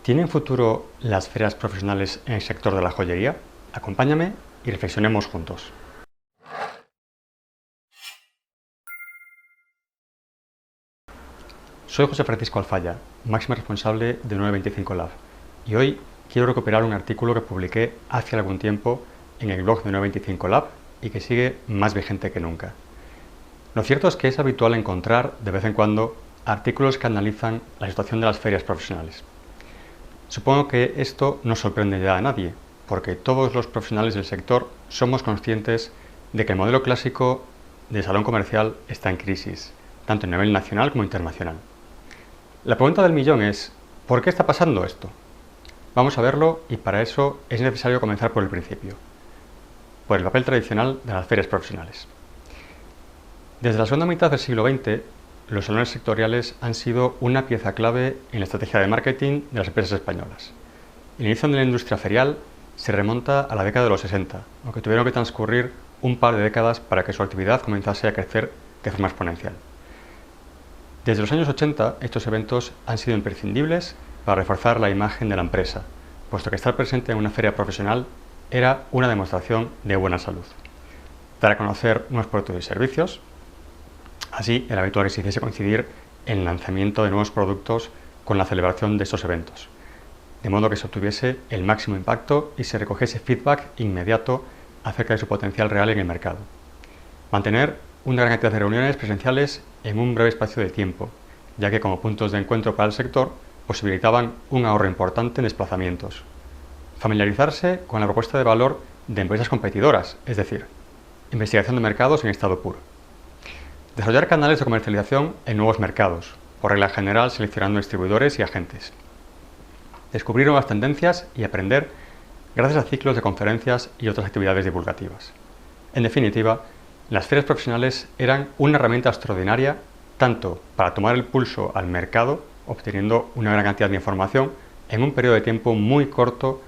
¿Tienen futuro las ferias profesionales en el sector de la joyería? Acompáñame y reflexionemos juntos. Soy José Francisco Alfaya, máximo responsable de 925 Lab, y hoy quiero recuperar un artículo que publiqué hace algún tiempo en el blog de 925 Lab y que sigue más vigente que nunca. Lo cierto es que es habitual encontrar de vez en cuando artículos que analizan la situación de las ferias profesionales. Supongo que esto no sorprende ya a nadie, porque todos los profesionales del sector somos conscientes de que el modelo clásico de salón comercial está en crisis, tanto a nivel nacional como internacional. La pregunta del millón es, ¿por qué está pasando esto? Vamos a verlo y para eso es necesario comenzar por el principio, por el papel tradicional de las ferias profesionales. Desde la segunda mitad del siglo XX, los salones sectoriales han sido una pieza clave en la estrategia de marketing de las empresas españolas. El inicio de la industria ferial se remonta a la década de los 60, aunque tuvieron que transcurrir un par de décadas para que su actividad comenzase a crecer de forma exponencial. Desde los años 80, estos eventos han sido imprescindibles para reforzar la imagen de la empresa, puesto que estar presente en una feria profesional era una demostración de buena salud. Dar a conocer nuevos productos y servicios. Así, era habitual que se hiciese coincidir el lanzamiento de nuevos productos con la celebración de estos eventos, de modo que se obtuviese el máximo impacto y se recogiese feedback inmediato acerca de su potencial real en el mercado. Mantener una gran cantidad de reuniones presenciales en un breve espacio de tiempo, ya que como puntos de encuentro para el sector posibilitaban un ahorro importante en desplazamientos. Familiarizarse con la propuesta de valor de empresas competidoras, es decir, investigación de mercados en estado puro. Desarrollar canales de comercialización en nuevos mercados, por regla general seleccionando distribuidores y agentes. Descubrir nuevas tendencias y aprender gracias a ciclos de conferencias y otras actividades divulgativas. En definitiva, las ferias profesionales eran una herramienta extraordinaria tanto para tomar el pulso al mercado, obteniendo una gran cantidad de información en un periodo de tiempo muy corto,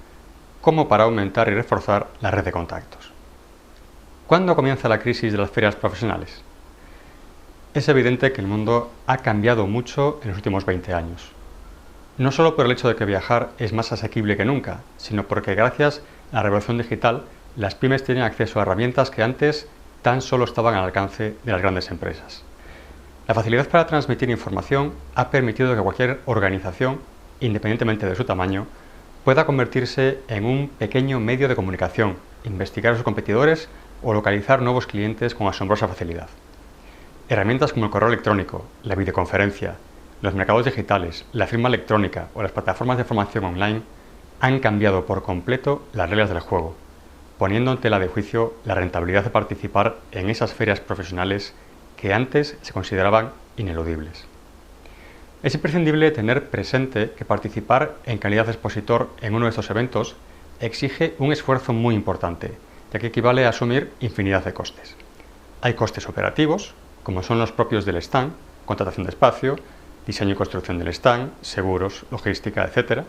como para aumentar y reforzar la red de contactos. ¿Cuándo comienza la crisis de las ferias profesionales? Es evidente que el mundo ha cambiado mucho en los últimos 20 años. No solo por el hecho de que viajar es más asequible que nunca, sino porque gracias a la revolución digital, las pymes tienen acceso a herramientas que antes tan solo estaban al alcance de las grandes empresas. La facilidad para transmitir información ha permitido que cualquier organización, independientemente de su tamaño, pueda convertirse en un pequeño medio de comunicación, investigar a sus competidores o localizar nuevos clientes con asombrosa facilidad. Herramientas como el correo electrónico, la videoconferencia, los mercados digitales, la firma electrónica o las plataformas de formación online han cambiado por completo las reglas del juego, poniendo en tela de juicio la rentabilidad de participar en esas ferias profesionales que antes se consideraban ineludibles. Es imprescindible tener presente que participar en calidad de expositor en uno de estos eventos exige un esfuerzo muy importante, ya que equivale a asumir infinidad de costes. Hay costes operativos, como son los propios del stand, contratación de espacio, diseño y construcción del stand, seguros, logística, etc.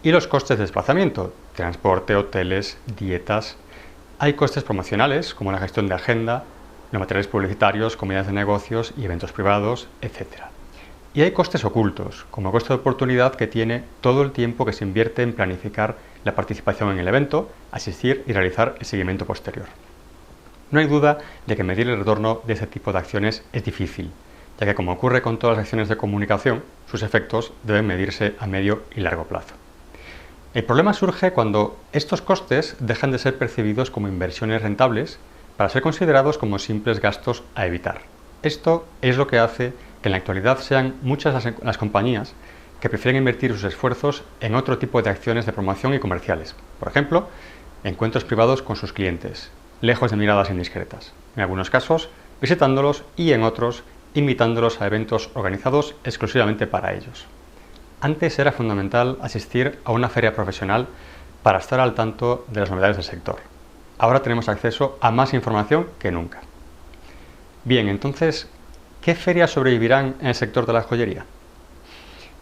Y los costes de desplazamiento, transporte, hoteles, dietas. Hay costes promocionales, como la gestión de agenda, los materiales publicitarios, comidas de negocios y eventos privados, etc. Y hay costes ocultos, como el coste de oportunidad que tiene todo el tiempo que se invierte en planificar la participación en el evento, asistir y realizar el seguimiento posterior. No hay duda de que medir el retorno de este tipo de acciones es difícil, ya que como ocurre con todas las acciones de comunicación, sus efectos deben medirse a medio y largo plazo. El problema surge cuando estos costes dejan de ser percibidos como inversiones rentables para ser considerados como simples gastos a evitar. Esto es lo que hace que en la actualidad sean muchas las compañías que prefieren invertir sus esfuerzos en otro tipo de acciones de promoción y comerciales. Por ejemplo, encuentros privados con sus clientes, lejos de miradas indiscretas, en algunos casos visitándolos y en otros invitándolos a eventos organizados exclusivamente para ellos. Antes era fundamental asistir a una feria profesional para estar al tanto de las novedades del sector. Ahora tenemos acceso a más información que nunca. Bien, entonces, ¿qué ferias sobrevivirán en el sector de la joyería?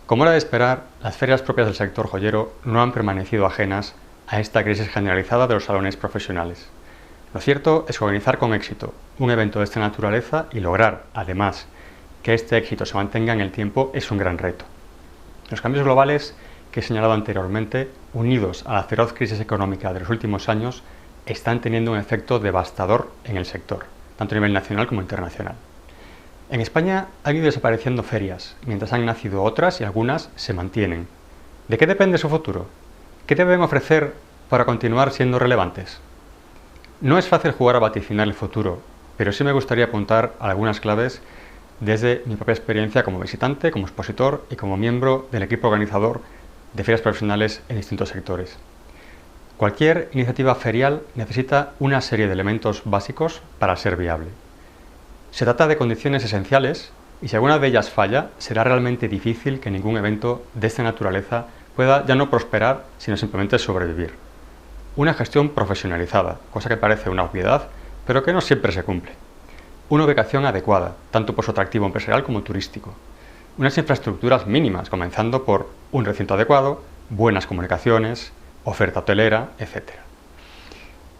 Como era de esperar, las ferias propias del sector joyero no han permanecido ajenas a esta crisis generalizada de los salones profesionales. Lo cierto es que organizar con éxito un evento de esta naturaleza y lograr, además, que este éxito se mantenga en el tiempo es un gran reto. Los cambios globales que he señalado anteriormente, unidos a la feroz crisis económica de los últimos años, están teniendo un efecto devastador en el sector, tanto a nivel nacional como internacional. En España han ido desapareciendo ferias, mientras han nacido otras y algunas se mantienen. ¿De qué depende su futuro? ¿Qué deben ofrecer para continuar siendo relevantes? No es fácil jugar a vaticinar el futuro, pero sí me gustaría apuntar algunas claves desde mi propia experiencia como visitante, como expositor y como miembro del equipo organizador de ferias profesionales en distintos sectores. Cualquier iniciativa ferial necesita una serie de elementos básicos para ser viable. Se trata de condiciones esenciales y si alguna de ellas falla, será realmente difícil que ningún evento de esta naturaleza pueda ya no prosperar, sino simplemente sobrevivir. Una gestión profesionalizada, cosa que parece una obviedad, pero que no siempre se cumple. Una ubicación adecuada, tanto por su atractivo empresarial como turístico. Unas infraestructuras mínimas, comenzando por un recinto adecuado, buenas comunicaciones, oferta hotelera, etc.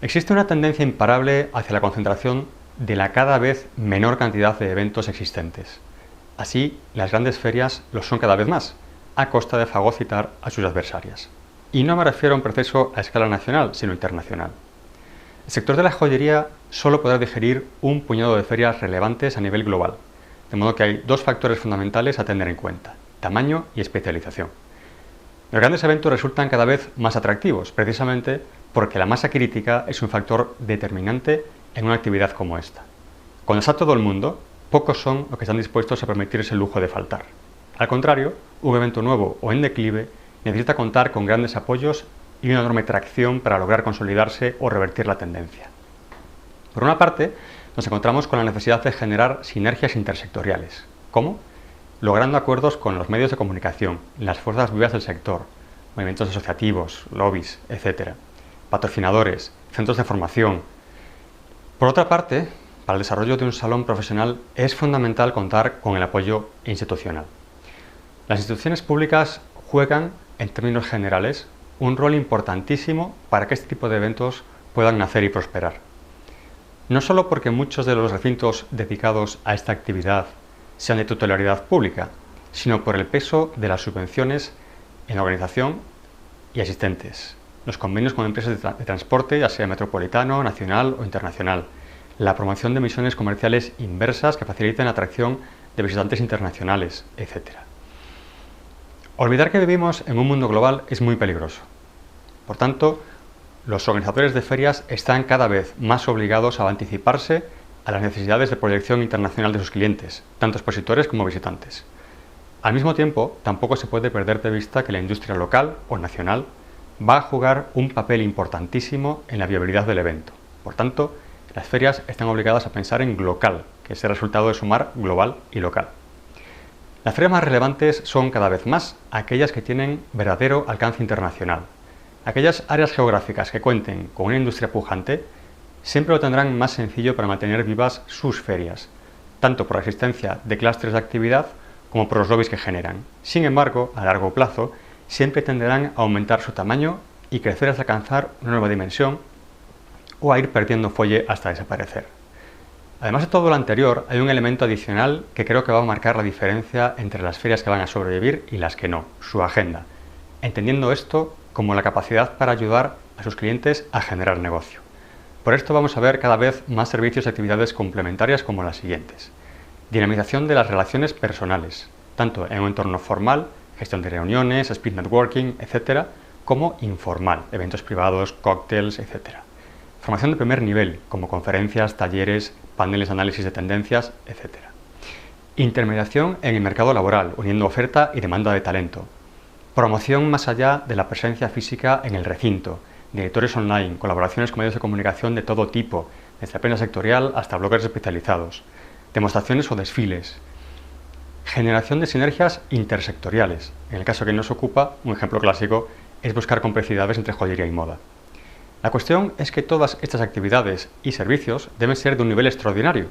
Existe una tendencia imparable hacia la concentración de la cada vez menor cantidad de eventos existentes. Así, las grandes ferias lo son cada vez más, a costa de fagocitar a sus adversarias. Y no me refiero a un proceso a escala nacional, sino internacional. El sector de la joyería solo podrá digerir un puñado de ferias relevantes a nivel global, de modo que hay dos factores fundamentales a tener en cuenta: tamaño y especialización. Los grandes eventos resultan cada vez más atractivos, precisamente porque la masa crítica es un factor determinante en una actividad como esta. Cuando está todo el mundo, pocos son los que están dispuestos a permitirse el lujo de faltar. Al contrario, un evento nuevo o en declive necesita contar con grandes apoyos y una enorme tracción para lograr consolidarse o revertir la tendencia. Por una parte, nos encontramos con la necesidad de generar sinergias intersectoriales. ¿Cómo? Logrando acuerdos con los medios de comunicación, las fuerzas vivas del sector, movimientos asociativos, lobbies, etc., patrocinadores, centros de formación. Por otra parte, para el desarrollo de un salón profesional es fundamental contar con el apoyo institucional. Las instituciones públicas juegan, en términos generales, un rol importantísimo para que este tipo de eventos puedan nacer y prosperar. No solo porque muchos de los recintos dedicados a esta actividad sean de titularidad pública, sino por el peso de las subvenciones en la organización y asistentes, los convenios con empresas de transporte, ya sea metropolitano, nacional o internacional, la promoción de misiones comerciales inversas que faciliten la atracción de visitantes internacionales, etc. Olvidar que vivimos en un mundo global es muy peligroso. Por tanto, los organizadores de ferias están cada vez más obligados a anticiparse a las necesidades de proyección internacional de sus clientes, tanto expositores como visitantes. Al mismo tiempo, tampoco se puede perder de vista que la industria local o nacional va a jugar un papel importantísimo en la viabilidad del evento. Por tanto, las ferias están obligadas a pensar en glocal, que es el resultado de sumar global y local. Las ferias más relevantes son cada vez más aquellas que tienen verdadero alcance internacional. Aquellas áreas geográficas que cuenten con una industria pujante siempre lo tendrán más sencillo para mantener vivas sus ferias, tanto por la existencia de clústeres de actividad como por los lobbies que generan. Sin embargo, a largo plazo, siempre tenderán a aumentar su tamaño y crecer hasta alcanzar una nueva dimensión o a ir perdiendo fuelle hasta desaparecer. Además de todo lo anterior, hay un elemento adicional que creo que va a marcar la diferencia entre las ferias que van a sobrevivir y las que no: su agenda, entendiendo esto como la capacidad para ayudar a sus clientes a generar negocio. Por esto vamos a ver cada vez más servicios y actividades complementarias como las siguientes: dinamización de las relaciones personales, tanto en un entorno formal, gestión de reuniones, speed networking, etc., como informal, eventos privados, cócteles, etc. Formación de primer nivel, como conferencias, talleres, paneles de análisis de tendencias, etc. Intermediación en el mercado laboral, uniendo oferta y demanda de talento. Promoción más allá de la presencia física en el recinto, directorios online, colaboraciones con medios de comunicación de todo tipo, desde la prensa sectorial hasta bloggers especializados, demostraciones o desfiles. Generación de sinergias intersectoriales. En el caso que nos ocupa, un ejemplo clásico es buscar complicidades entre joyería y moda. La cuestión es que todas estas actividades y servicios deben ser de un nivel extraordinario.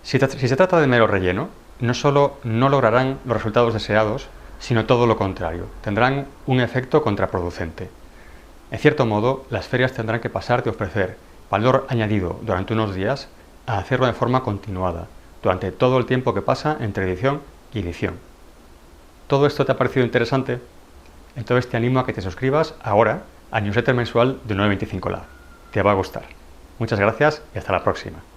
Si se trata de mero relleno, no solo no lograrán los resultados deseados, sino todo lo contrario, tendrán un efecto contraproducente. En cierto modo, las ferias tendrán que pasar de ofrecer valor añadido durante unos días a hacerlo de forma continuada, durante todo el tiempo que pasa entre edición y edición. ¿Todo esto te ha parecido interesante? Entonces te animo a que te suscribas ahora al newsletter mensual de 925 Lab. Te va a gustar. Muchas gracias y hasta la próxima.